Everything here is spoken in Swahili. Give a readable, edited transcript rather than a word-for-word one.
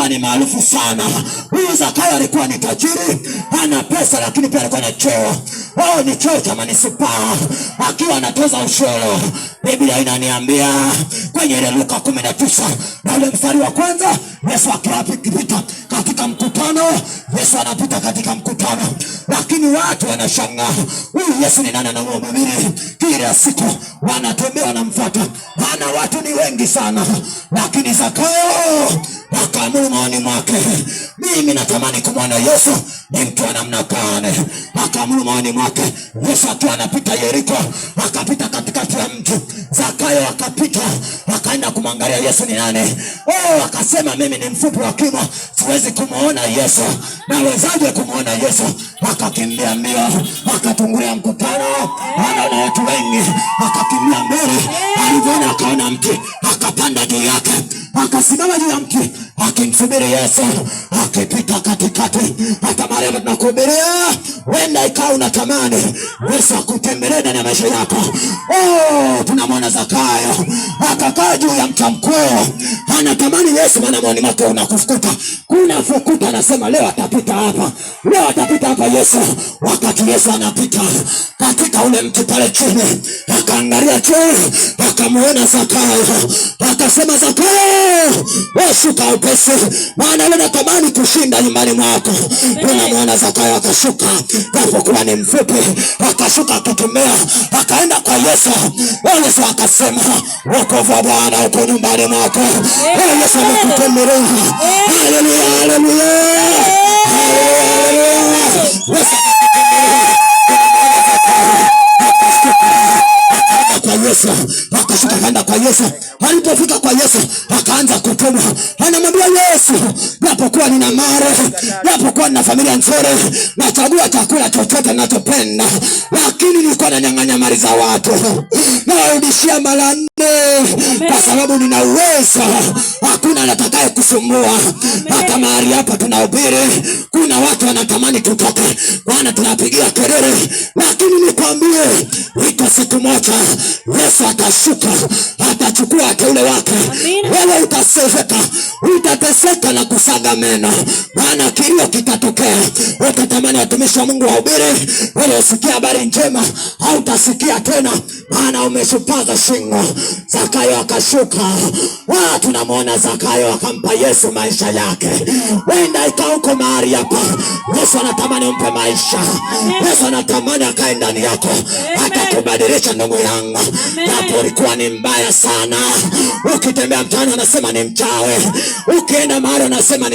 akawa ni maarufu sana. Huyu Zakayo alikuwa ni tajiri, ana pesa, lakini pia alikuwa na cheo. Ni cheo cha manispaa, akiwa anatoza ushuru. Biblia inaniambia kwenye ile Luka 19 na ule mstari wa kwanza, Yesu akipita katika mkutano. Yesu anapita katika mkutano, lakini watu wanashangaa, huyu Yesu ni nani anamhubiri? Kila siku wanatembea wanamfuata, maana watu ni wengi sana. Lakini Zakayo akaamua moyoni mwake, mimi natamani kumwona Yesu ni mtu wa namna gani. Akaamua moyoni mwake. Yesu akiwa anapita Yeriko, akapita katikati ya mji. Zakayo akapita, akaenda kumwangalia Yesu ni nani. Akasema, mimi ni mfupi wa kimo, siwezi kumuona Yesu. Nawezaje kumuona Yesu? Akakimbia mbio, akatungulia mkutano, anaona watu wengi, akakimbia mbele. Alipoona akaona mti, akapanda juu yake, akasimama juu ya mti akimsubiri Yesu. Akipita katikati, hata mahali hapa tunakuhubiria, wenda ikawa unatamani Yesu akutembelee ndani ya maisha yako. Tunamwona Zakayo akakaa juu ya mti mkuu, anatamani Yesu, maana moyoni mwake unakufukuta, kuna fukuta. Anasema leo atapita hapa, leo atapita hapa Yesu. Wakati Yesu anapita katika ule mti pale chini, akaangalia chini, akamuona Zakayo, akasema, Zakayo, wewe shuka upesi, maana leo natamani kushinda nyumbani mwako. Tunamwona Zakayo akashuka, japokuwa ni mfupi, akashuka akitumia, akaenda kwa Yesu. Yesu akasema, wokovu wa Bwana uko nyumbani mwako. Yesu amekutembelea. Haleluya, haleluya, haleluya. Yesu Yesu akashuka kaenda kwa Yesu. Alipofika kwa Yesu akaanza kutuma, anamwambia Yesu, napokuwa nina mali, napokuwa nina familia nzuri, nachagua chakula chochote ninachopenda, lakini nilikuwa nanyang'anya mali za watu, narudishia mara 4, kwa sababu nina uwezo. Hakuna atakaye kusumbua. Hata mahali hapa tunahubiri, kuna watu wanatamani tutoke, maana tunapigia kelele, lakini nikwambie, iko siku moja Yesu atashuka, atachukua wateule wake. Wewe utateseka na kusaga meno, maana kilio kitatokea. Utatamani watumishi wa Mungu wahubiri, wewe usikia habari njema, au utasikia tena, maana umeshupaza shingo. Zakayo akashuka. Tunamwona Zakayo akampa Yesu maisha yake. Wenda ikawa uko mahali hapa, Yesu anatamani umpe maisha. Yesu anatamani akae ndani yako, atakubadilisha ndugu yangu. Hapo ulikuwa ni mbaya sana, ukitembea mtaani anasema ni mchawi, ukienda mahali anasema ni